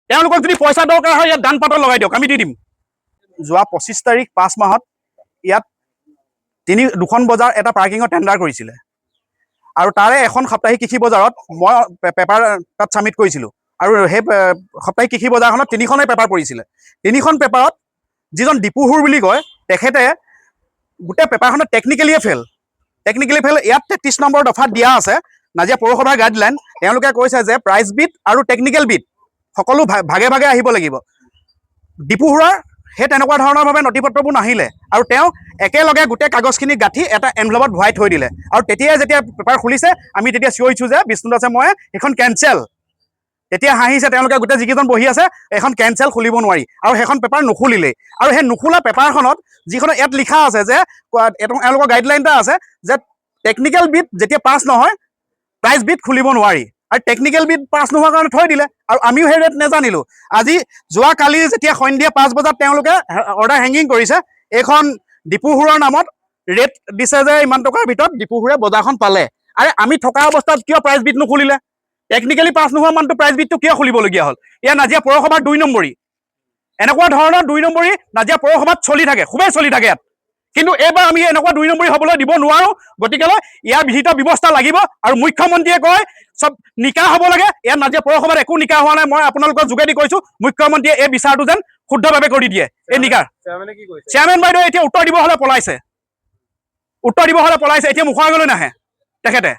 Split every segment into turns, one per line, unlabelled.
তেওঁলোকক যদি পইচা দৰকাৰ হয় ইয়াত দান পাতৰ লগাই দিয়ক, আমি দি দিম। যোৱা 25 তাৰিখ 5 মাহত ইয়াত 2খন বজাৰ এটা পাৰ্কিঙৰ টেণ্ডাৰ কৰিছিলে আৰু তাৰে এখন সাপ্তাহিক কৃষি বজাৰত মই পেপাৰ তাত ছাবমিট কৰিছিলোঁ আৰু সেই সাপ্তাহিক কৃষি বজাৰখনত 3খনেই পেপাৰ পৰিছিলে। 3খন পেপাৰত যিজন দীপুহুৰ বুলি কয় তেখেতে গোটেই পেপাৰখনত টেকনিকেলিয়ে ফেল। ইয়াত 33 নম্বৰ দফাত দিয়া আছে নাজিৰা পৌৰসভাৰ গাইডলাইন। তেওঁলোকে কৈছে যে প্ৰাইজ বিট আৰু টেকনিকেল বিট সকলো ভাগে ভাগে আহিব লাগিব। দীপুহুৰৰ সেই তেনেকুৱা ধৰণৰভাৱে নথি পত্ৰবোৰ নাহিলে আৰু তেওঁ একেলগে গোটেই কাগজখিনি গাঁঠি এটা এনভেলপত ভৰাই থৈ দিলে আৰু তেতিয়াই যেতিয়া পেপাৰ খুলিছে আমি তেতিয়া চিঞৰিছোঁ যে বিষ্ণু দাসে মই সেইখন কেঞ্চেল। তেতিয়া হাঁহিছে তেওঁলোকে, গোটেই যিকেইজন বহি আছে এখন কেঞ্চেল খুলিব নোৱাৰি আৰু সেইখন পেপাৰ নুখুলিলেই। আৰু সেই নুখোলা পেপাৰখনত যিখন ইয়াত লিখা আছে যে এওঁলোকৰ গাইডলাইন এটা আছে যে টেকনিকেল বিট যেতিয়া পাছ নহয় প্ৰাইজ বিট খুলিব নোৱাৰি আৰু টেকনিকেল বিট পাছ নোহোৱাৰ কাৰণে থৈ দিলে আৰু আমিও সেই ৰেট নেজানিলোঁ। আজি যোৱাকালি যেতিয়া সন্ধিয়া 5 বজাত তেওঁলোকে অৰ্ডাৰ হেংগিং কৰিছে, এইখন দীপুহুৰৰ নামত ৰেট দিছে যে ইমান টকাৰ ভিতৰত দীপুহুৰে বজাৰখন পালে। আৰে আমি থকা অৱস্থাত কিয় প্ৰাইজ বিট নুখুলিলে? টেকনিকেলি পাছ নোহোৱা মানুহটো প্ৰাইজ বিটটো কিয় খুলিবলগীয়া হ'ল? এয়া নাজিৰা পৌৰসভাৰ 2 নম্বৰী। এনেকুৱা ধৰণৰ 2 নম্বৰী নাজিৰা পৌৰসভাত চলি থাকে, খুবেই চলি থাকে ইয়াত। কিন্তু এইবাৰ আমি এনেকুৱা 2 নম্বৰী হ'বলৈ দিব নোৱাৰোঁ। গতিকেলৈ ইয়াৰ বিহিত ব্যৱস্থা লাগিব আৰু মুখ্যমন্ত্ৰীয়ে কয় চব নিকা হ'ব লাগে। ইয়াত নাজিৰা পৌৰসভাত একো নিকা হোৱা নাই। মই আপোনালোকৰ যোগেদি কৈছোঁ মুখ্যমন্ত্ৰীয়ে এই বিচাৰটো যেন শুদ্ধভাৱে কৰি দিয়ে। এই নিকা চেয়াৰমেন বাইদেউ এতিয়া উত্তৰ দিব হ'লে পলাইছে, এতিয়া মুখৰ আগলৈ নাহে তেখেতে।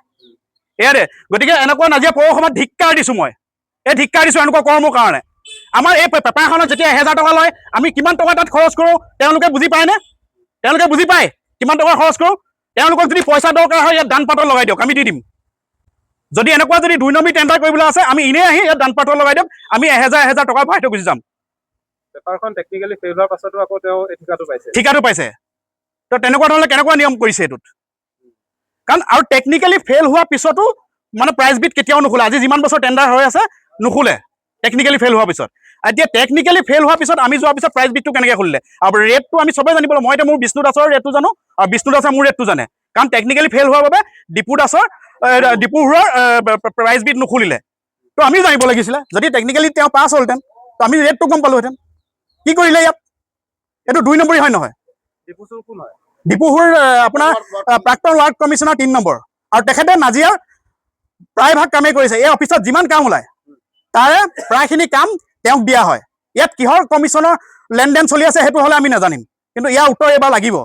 এয়া দে, গতিকে এনেকুৱা নাজিৰা পৌৰসভাত ধিক্কাৰ দিছোঁ মই। ধিক্কাৰ দিছোঁ এনেকুৱা কৰ্মৰ কাৰণে। আমাৰ এই পেপাৰখনত যেতিয়া 1000 টকা লয় আমি কিমান টকা তাত খৰচ কৰোঁ তেওঁলোকে বুজি পায়নে? তেওঁলোকে বুজি পায় কিমান টকা খৰচ কৰোঁ? তেওঁলোকক যদি পইচা দৰকাৰ হয় ইয়াত দান পাতৰ লগাই দিয়ক, আমি দি দিম। যদি এনেকুৱা যদি 2 নম্বৰী টেণ্ডাৰ কৰিবলৈ আছে আমি এনেই আহি ইয়াত দান পাতৰ লগাই দিয়ক, আমি 1000 টকা ভৰাই থৈ গুচি যাম।
পেপাৰখন টেকনিকেলি ফেইল হোৱাৰ পাছতো আকৌ তেওঁ
ঠিকাটো পাইছে। তো তেনেকুৱা ধৰণে কেনেকুৱা নিয়ম কৰিছে এইটোত? কাৰণ আৰু টেকনিকেলি ফেইল হোৱাৰ পিছতো মানে প্ৰাইজ বিট কেতিয়াও নুখোলে। আজি যিমান বছৰ টেণ্ডাৰ হৈ আছে নুখোলে টেকনিকেলি ফেইল হোৱাৰ পিছত। এতিয়া টেকনিকেলি ফেইল হোৱাৰ পিছত আমি যোৱাৰ পিছত প্ৰাইজ বিটটো কেনেকৈ খুলিলে? আৰু ৰেটটো আমি চবেই জানিব লাগিব। মই এতিয়া মোৰ বিষ্ণু দাসৰ ৰেটটো জানো আৰু বিষ্ণু দাসে মোৰ ৰেটটো জানে, কাৰণ টেকনিকেলি ফেইল হোৱাৰ বাবে দীপুহুৰৰ প্ৰাইজ বিট নুখুলিলে। তো আমিও জানিব লাগিছিলে। যদি টেকনিকেলি তেওঁ পাছ হ'লহেঁতেন তো আমি ৰেটটো গম পালোহেঁতেন। কি কৰিলে ইয়াত? এইটো 2 নম্বৰী হয় নহয়? দীপুহুৰ আপোনাৰ প্ৰাক্তন ৱাৰ্ড কমিশ্যনাৰ 3 নম্বৰ আৰু তেখেতে নাজিৰাৰ প্ৰায়ভাগ কামেই কৰিছে। এই অফিচত যিমান কাম ওলায় তাৰে প্ৰায়খিনি কাম তেওঁক দিয়া হয়। ইয়াত কিহৰ কমিশ্যনৰ লেনদেন চলি আছে সেইটো হ'লে আমি নাজানিম, কিন্তু ইয়াৰ উত্তৰ এইবাৰ লাগিব।